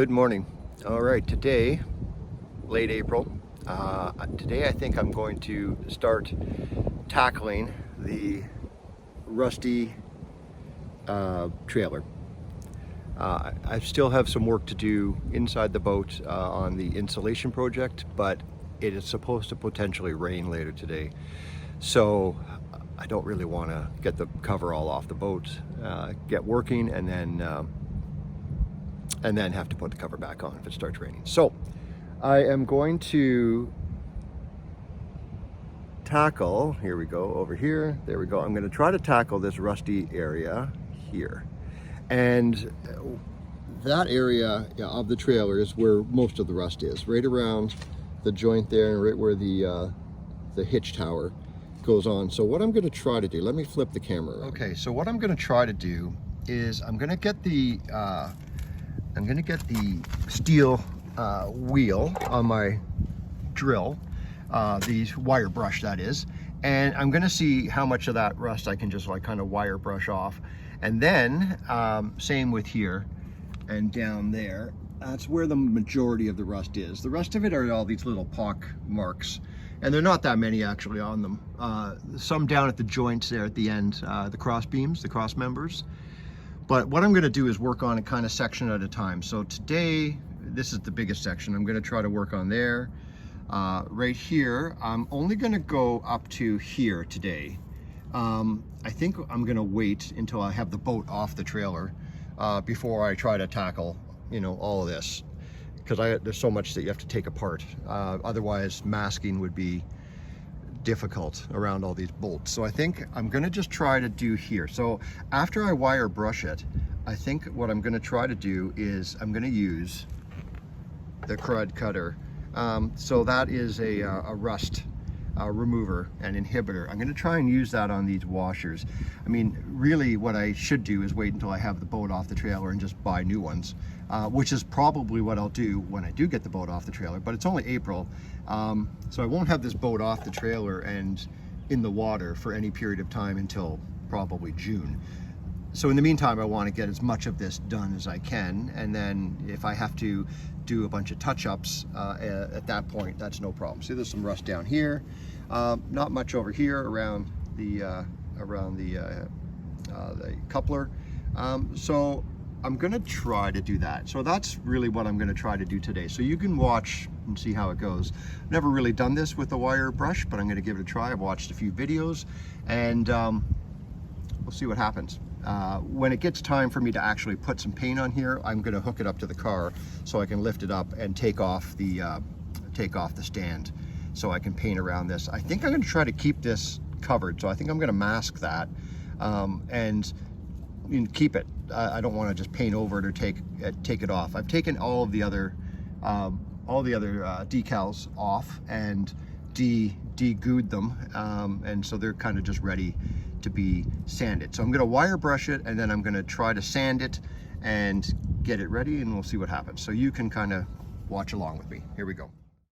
Good morning. All right, today, late April, today I think I'm going to start tackling the rusty trailer. I still have some work to do inside the boat on the insulation project, but it is supposed to potentially rain later today. So I don't really want to get the cover all off the boat, get working, and then have to put the cover back on if it starts raining. So I am going to tackle, here we go, over here, there we go. I'm going to try to tackle this rusty area here. And that area of the trailer is where most of the rust is, right around the joint there and right where the hitch tower goes on. So what I'm going to try to do, let me flip the camera around. Okay, so what I'm going to try to do is I'm going to get the steel wheel on my drill, the wire brush that is, and I'm going to see how much of that rust I can just like kind of wire brush off. And then same with here and down there, that's where the majority of the rust is. The rest of it are all these little pock marks, and they're not that many actually on them. Some down at the joints there at the end, the cross beams, the cross members. But what I'm going to do is work on a kind of section at a time. So today, this is the biggest section. I'm going to try to work on there. Right here, I'm only going to go up to here today. I think I'm going to wait until I have the boat off the trailer before I try to tackle, you know, all of this. Because there's so much that you have to take apart. Otherwise, masking would be difficult around all these bolts. So I think I'm going to just try to do here. So after I wire brush it, I think what I'm going to try to do is I'm going to use the crud cutter. So that is a rust remover and inhibitor. I'm going to try and use that on these washers. I mean, really what I should do is wait until I have the boat off the trailer and just buy new ones, which is probably what I'll do when I do get the boat off the trailer, but it's only April. So I won't have this boat off the trailer and in the water for any period of time until probably June. So in the meantime, I want to get as much of this done as I can, and then if I have to do a bunch of touch-ups at that point, that's no problem. See, there's some rust down here, not much over here around the coupler. So I'm going to try to do that. So that's really what I'm going to try to do today. So you can watch and see how it goes. I've never really done this with a wire brush, but I'm going to give it a try. I've watched a few videos, and we'll see what happens. When it gets time for me to actually put some paint on here, I'm going to hook it up to the car so I can lift it up and take off the stand so I can paint around this. I think I'm going to try to keep this covered, so I think I'm going to mask that and keep it. I don't want to just paint over it or take it off. I've taken all of the other decals off and de-gooed them, and so they're kind of just ready to be sanded. So I'm going to wire brush it, and then I'm going to try to sand it and get it ready, and we'll see what happens. So you can kind of watch along with me. Here we go.